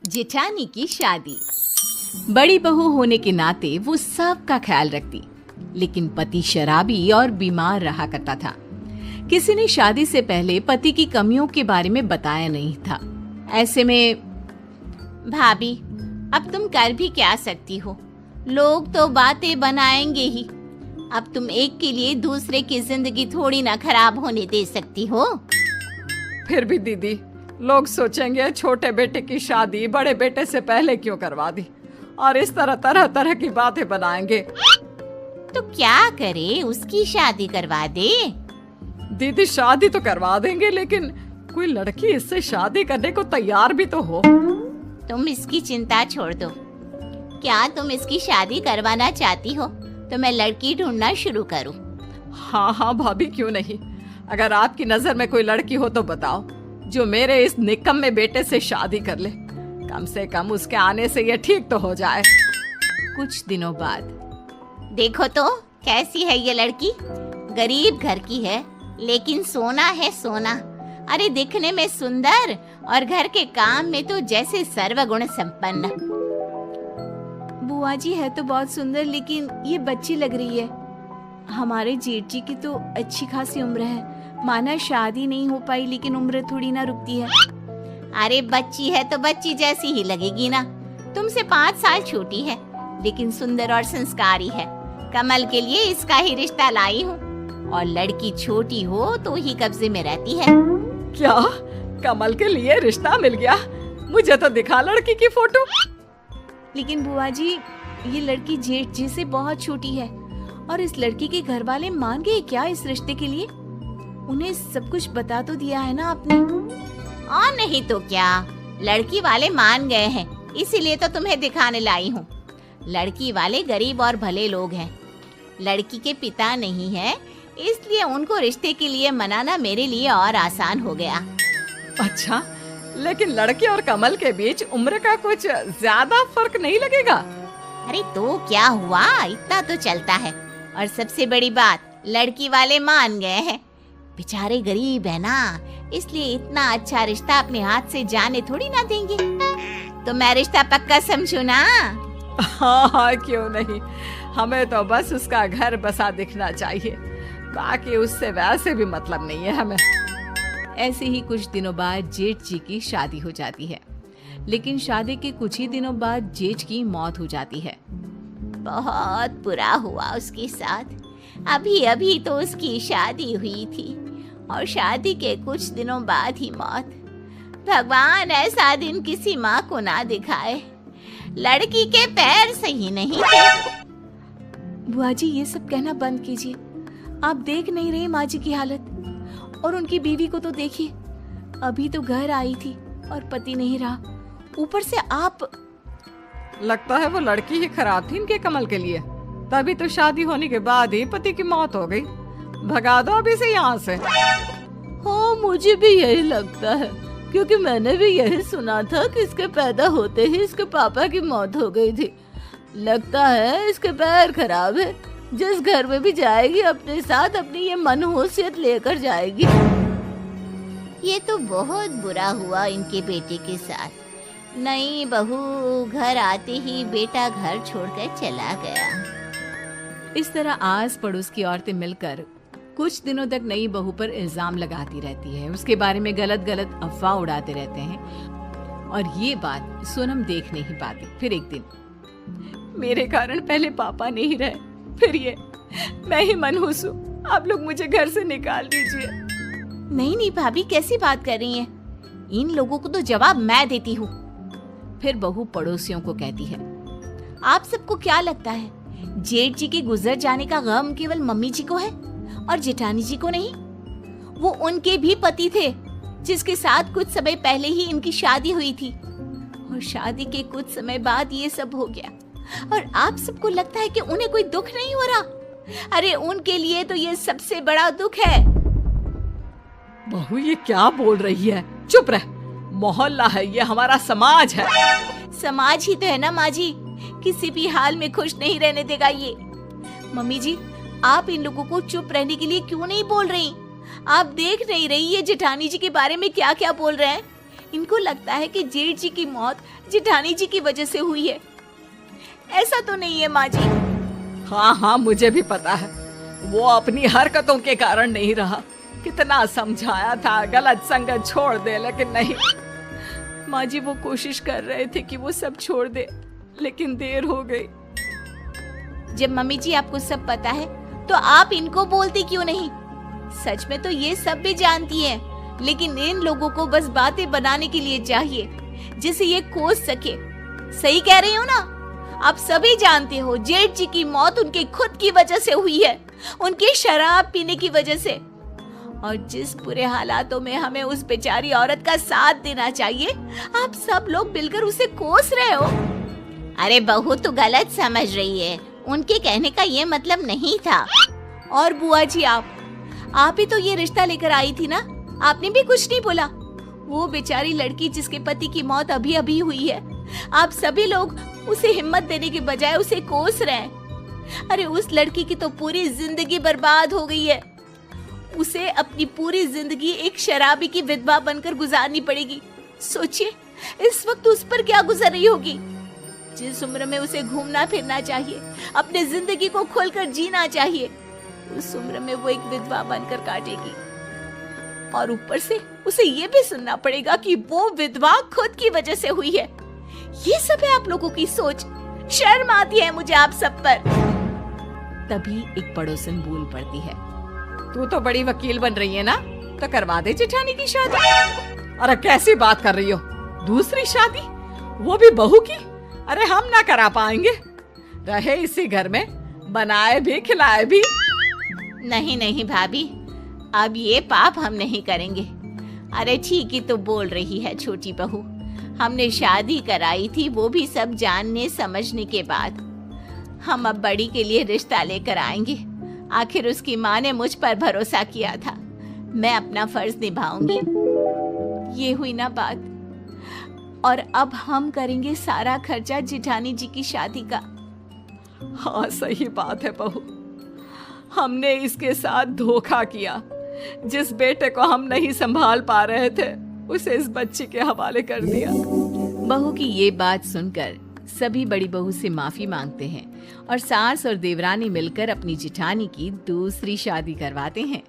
जेठानी की शादी। बड़ी बहू होने के नाते वो सबका ख्याल रखती, लेकिन पति शराबी और बीमार रहा करता था। किसी ने शादी से पहले पति की कमियों के बारे में बताया नहीं था। ऐसे में भाभी, अब तुम कर भी क्या सकती हो, लोग तो बातें बनाएंगे ही। अब तुम एक के लिए दूसरे की जिंदगी थोड़ी ना खराब होने दे सकती हो। फिर भी दीदी, लोग सोचेंगे छोटे बेटे की शादी बड़े बेटे से पहले क्यों करवा दी, और इस तरह तरह तरह की बातें बनाएंगे। तो क्या करे, उसकी शादी करवा दे। दीदी शादी तो करवा देंगे, लेकिन कोई लड़की इससे शादी करने को तैयार भी तो हो। तुम इसकी चिंता छोड़ दो। क्या तुम इसकी शादी करवाना चाहती हो तो मैं लड़की ढूंढना शुरू करूं? हाँ हाँ भाभी, क्यों नहीं। अगर आपकी नजर में कोई लड़की हो तो बताओ, जो मेरे इस निकम्मे बेटे से शादी कर ले। कम से कम उसके आने से ये ठीक तो हो जाए। कुछ दिनों बाद देखो तो कैसी है ये लड़की। गरीब घर की है, लेकिन सोना है सोना। अरे दिखने में सुंदर और घर के काम में तो जैसे सर्वगुण संपन्न। बुआ जी है तो बहुत सुंदर, लेकिन ये बच्ची लग रही है। हमारे जेठ जी की तो अच्छी खासी उम्र है। माना शादी नहीं हो पाई, लेकिन उम्र थोड़ी ना रुकती है। अरे बच्ची है तो बच्ची जैसी ही लगेगी ना। तुमसे 5 साल छोटी है, लेकिन सुंदर और संस्कारी है। कमल के लिए इसका ही रिश्ता लाई हूँ, और लड़की छोटी हो तो ही कब्जे में रहती है। क्या कमल के लिए रिश्ता मिल गया? मुझे तो दिखा लड़की की फोटो। लेकिन बुआ जी, ये लड़की जेठ जी से बहुत छोटी है, और इस लड़की के घर वाले मान गए क्या इस रिश्ते के लिए? उन्हें सब कुछ बता तो दिया है ना आपने? और नहीं तो क्या, लड़की वाले मान गए हैं, इसीलिए तो तुम्हें दिखाने लाई हूँ। लड़की वाले गरीब और भले लोग हैं। लड़की के पिता नहीं है, इसलिए उनको रिश्ते के लिए मनाना मेरे लिए और आसान हो गया। अच्छा, लेकिन लड़के और कमल के बीच उम्र का कुछ ज्यादा फर्क नहीं लगेगा? अरे तो क्या हुआ, इतना तो चलता है। और सबसे बड़ी बात, लड़की वाले मान गए हैं। बेचारे गरीब है ना, इसलिए इतना अच्छा रिश्ता अपने हाथ से जाने थोड़ी ना देंगे। तो मैं रिश्ता पक्का समझू ना? हाँ हाँ, क्यों नहीं। हमें तो बस उसका घर बसा दिखना चाहिए, बाकी उससे वैसे भी मतलब नहीं है हमें। ऐसे ही कुछ दिनों बाद जेठ जी की शादी हो जाती है, लेकिन शादी के कुछ ही दिनों बाद जेठ की मौत हो जाती है। बहुत बुरा हुआ उसके साथ। अभी अभी तो उसकी शादी हुई थी, और शादी के कुछ दिनों बाद ही मौत। भगवान ऐसा दिन किसी माँ को ना दिखाए। लड़की के पैर सही नहीं थे। बुआ जी, ये सब कहना बंद कीजिए। आप देख नहीं रहे माँ जी की हालत, और उनकी बीवी को तो देखिए। अभी तो घर आई थी और पति नहीं रहा, ऊपर से आप। लगता है वो लड़की ही खराब थी इनके कमल के लिए, तभी तो शादी होने के बाद ही पति की मौत हो गई। भगा दो अभी से यहाँ से। हाँ, मुझे भी यही लगता है, क्योंकि मैंने भी यही सुना था कि इसके पैदा होते ही इसके पापा की मौत हो गई थी। लगता है इसके पैर खराब है। जिस घर में भी जाएगी अपने साथ अपनी ये मनहूसियत लेकर जाएगी। ये तो बहुत बुरा हुआ इनके बेटे के साथ। नई बहू घर आते ही बेटा घर छोड़कर चला गया। इस तरह आस पड़ोस की औरतें मिलकर कुछ दिनों तक नई बहू पर इल्जाम लगाती रहती है, उसके बारे में गलत गलत अफवाह उड़ाते रहते हैं, और ये बात सोनम देख नहीं पाती। फिर एक दिन, मेरे कारण पहले पापा नहीं रहे, फिर ये मैं ही मनहूस हूँ। आप लोग मुझे घर से निकाल दीजिए। नहीं नहीं भाभी, कैसी बात कर रही हैं? इन लोगों को तो जवाब मैं देती हूँ। फिर बहू पड़ोसियों को कहती है, आप सबको क्या लगता है जेठ जी के गुजर जाने का गम केवल मम्मी जी को है और जेठानी जी को नहीं? वो उनके भी पति थे, जिसके साथ कुछ समय पहले ही इनकी शादी हुई थी, और शादी के कुछ समय बाद ये सब हो गया। और आप सबको लगता है कि उन्हें कोई दुख नहीं हो रहा? अरे उनके लिए तो ये सबसे बड़ा दुख है। बहू, ये क्या बोल रही है? चुप रह। मोहल्ला है ये, हमारा समाज है। समाज ही तो है ना माँ जी, किसी भी हाल में खुश नहीं रहने देगा ये। मम्मी जी, आप इन लोगों को चुप रहने के लिए क्यों नहीं बोल रही? आप देख नहीं रही ये जेठानी जी के बारे में क्या क्या बोल रहे हैं? इनको लगता है कि जेठ जी की मौत जेठानी जी की वजह से हुई है। ऐसा तो नहीं है माँ जी। हाँ हाँ, मुझे भी पता है, वो अपनी हरकतों के कारण नहीं रहा। कितना समझाया था गलत संगत छोड़ दे, लेकिन नहीं। माँ जी वो कोशिश कर रहे थे कि वो सब छोड़ दे, लेकिन देर हो गई। जब मम्मी जी आपको सब पता है तो आप इनको बोलती क्यों नहीं? सच में तो ये सब भी जानती हैं, लेकिन इन लोगों को बस बातें बनाने के लिए चाहिए जिसे ये कोस सके। सही कह रही हो ना? आप सभी जानते हो जेठ जी की मौत उनके खुद की वजह से हुई है, उनके शराब पीने की वजह से। और जिस बुरे हालातों में हमें उस बेचारी औरत का साथ देना चाहिए, आप सब लोग मिलकर उसे कोस रहे हो। अरे बहू तू गलत समझ रही है, उनके कहने का ये मतलब नहीं था। और बुआ जी आप ही तो ये रिश्ता लेकर आई थी ना, आपने भी कुछ नहीं बोला। वो बेचारी लड़की जिसके पति की मौत अभी अभी हुई है, आप सभी लोग उसे हिम्मत देने के बजाय उसे कोस रहे हैं। अरे उस लड़की की तो पूरी जिंदगी बर्बाद हो गई है। उसे अपनी पूरी जिंदगी एक शराबी की विधवा बनकर गुजारनी पड़ेगी। सोचिए इस वक्त उस पर क्या गुजर रही होगी। जिस उम्र में उसे घूमना फिरना चाहिए, अपने जिंदगी को खोलकर जीना चाहिए, उस उम्र में वो एक विधवा बनकर काटेगी। और ऊपर से उसे ये भी सुनना पड़ेगा कि वो विधवा खुद की वजह से हुई है। ये सब है आप लोगों की सोच। शर्म आती है मुझे आप सब पर। तभी एक पड़ोसन बोल पड़ती है, तू तो बड़ी वकील बन रही है ना, तो करवा दे जेठानी की शादी। अरे कैसी बात कर रही हो, दूसरी शादी, वो भी बहू की? अरे हम ना करा पाएंगे, रहे इसी घर में, बनाए भी खिलाए भी। नहीं नहीं भाभी, अब ये पाप हम नहीं करेंगे। अरे ठीक ही तो बोल रही है छोटी बहू, हमने शादी कराई थी वो भी सब जानने समझने के बाद। हम अब बड़ी के लिए रिश्ता लेकर आएंगे। आखिर उसकी माँ ने मुझ पर भरोसा किया था, मैं अपना फर्ज निभाऊंगी। ये हुई ना बात। और अब हम करेंगे सारा खर्चा जेठानी जी की शादी का। हाँ सही बात है बहू, हमने इसके साथ धोखा किया। जिस बेटे को हम नहीं संभाल पा रहे थे, उसे इस बच्ची के हवाले कर दिया। बहू की ये बात सुनकर सभी बड़ी बहू से माफी मांगते हैं और सास और देवरानी मिलकर अपनी जेठानी की दूसरी शादी करवाते हैं।